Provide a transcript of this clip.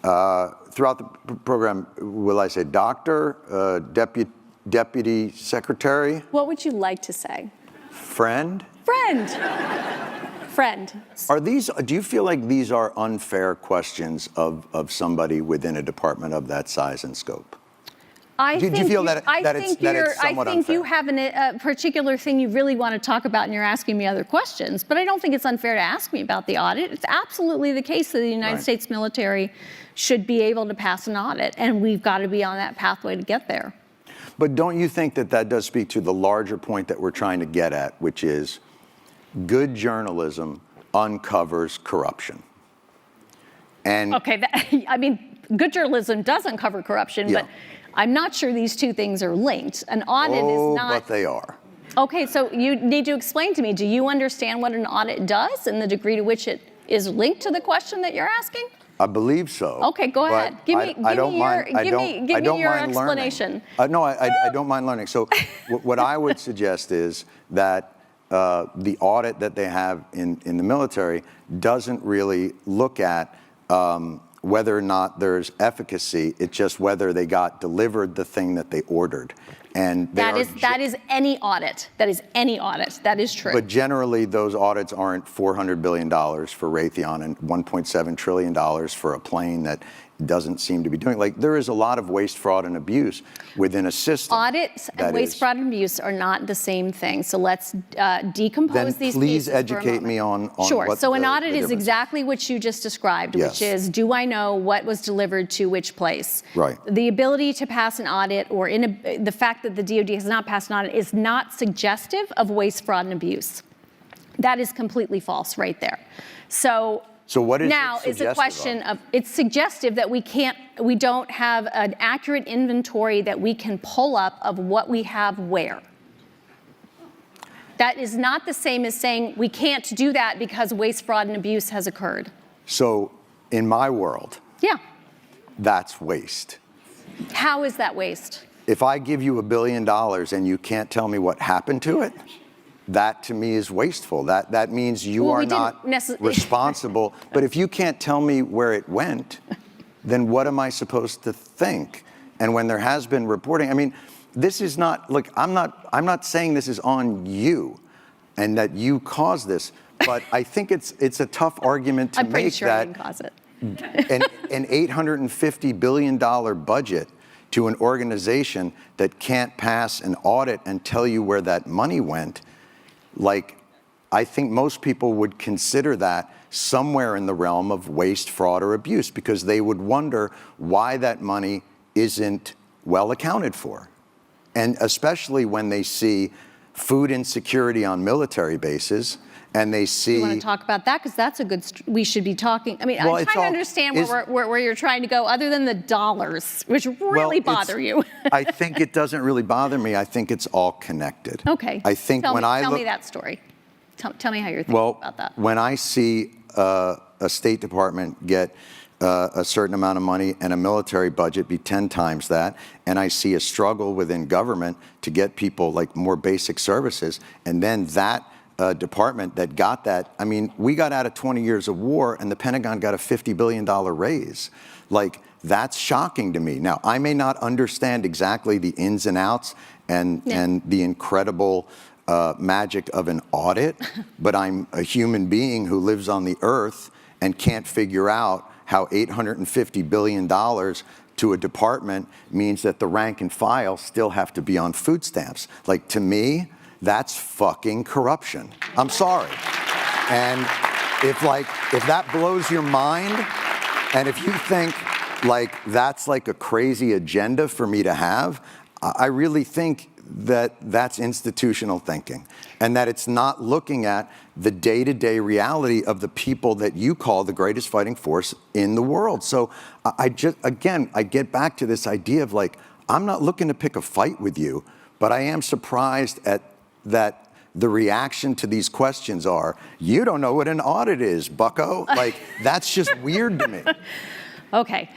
Throughout the program, will I say doctor, deputy secretary? What would you like to say? Friend? Friend. Friend. Are these, do you feel like these are unfair questions of somebody within a department of that size and scope? Do you feel that it's somewhat unfair? I think you have a particular thing you really want to talk about and you're asking me other questions, but I don't think it's unfair to ask me about the audit. It's absolutely the case that the United States military should be able to pass an audit, and we've got to be on that pathway to get there. But don't you think that that does speak to the larger point that we're trying to get at, which is good journalism uncovers corruption? And okay, I mean, good journalism does uncover corruption, but I'm not sure these two things are linked. An audit is not. But they are. Okay, so you need to explain to me, do you understand what an audit does and the degree to which it is linked to the question that you're asking? I believe so. Okay, go ahead. Give me your explanation. No, I don't mind learning. So what I would suggest is that the audit that they have in the military doesn't really look at whether or not there's efficacy. It's just whether they got delivered the thing that they ordered. And that is any audit. That is any audit. That is true. But generally, those audits aren't $400 billion for Raytheon and $1.7 trillion for a plane that doesn't seem to be doing. Like, there is a lot of waste, fraud, and abuse within a system. Audits and waste, fraud, and abuse are not the same thing. So let's decompose these pieces for a moment. Please educate me on sure. What so an audit is exactly what you just described, which is, do I know what was delivered to which place? Right. The ability to pass an audit or the fact that the DoD has not passed an audit is not suggestive of waste, fraud, and abuse. That is completely false right there. So what is now it's a question of, it's suggestive that we don't have an accurate inventory that we can pull up of what we have where. That is not the same as saying we can't do that because waste, fraud, and abuse has occurred. So in my world, that's waste. How is that waste? If I give you $1 billion and you can't tell me what happened to it, that to me is wasteful. That means you are not responsible. But if you can't tell me where it went, then what am I supposed to think? And when there has been reporting, I mean, this is not, look, I'm not saying this is on you and that you caused this, but I think it's a tough argument to I'm pretty make sure that I didn't cause it. an $850 billion budget to an organization that can't pass an audit and tell you where that money went. Like, I think most people would consider that somewhere in the realm of waste, fraud, or abuse, because they would wonder why that money isn't well accounted for. And especially when they see food insecurity on military bases, and they see... You want to talk about that? Because that's a good... we should be talking... I mean, I'm trying to understand where you're trying to go, other than the dollars, which really bother you. I think it doesn't really bother me. I think it's all connected. Okay. I think tell me that story. Tell me how you're thinking about that. When I see a State Department get a certain amount of money and a military budget be 10 times that, and I see a struggle within government to get people like more basic services, and then that department that got that, I mean, we got out of 20 years of war and the Pentagon got a $50 billion raise. Like, that's shocking to me. Now, I may not understand exactly the ins and outs and the incredible magic of an audit, but I'm a human being who lives on the earth and can't figure out how $850 billion to a department means that the rank and file still have to be on food stamps. Like, to me, that's fucking corruption. I'm sorry. And if that blows your mind, and if you think like that's like a crazy agenda for me to have, I really think that that's institutional thinking, and that it's not looking at the day-to-day reality of the people that you call the greatest fighting force in the world. So I get back to this idea of like, I'm not looking to pick a fight with you, but I am surprised at that the reaction to these questions are, you don't know what an audit is, bucko. Like, that's just weird to me. Okay.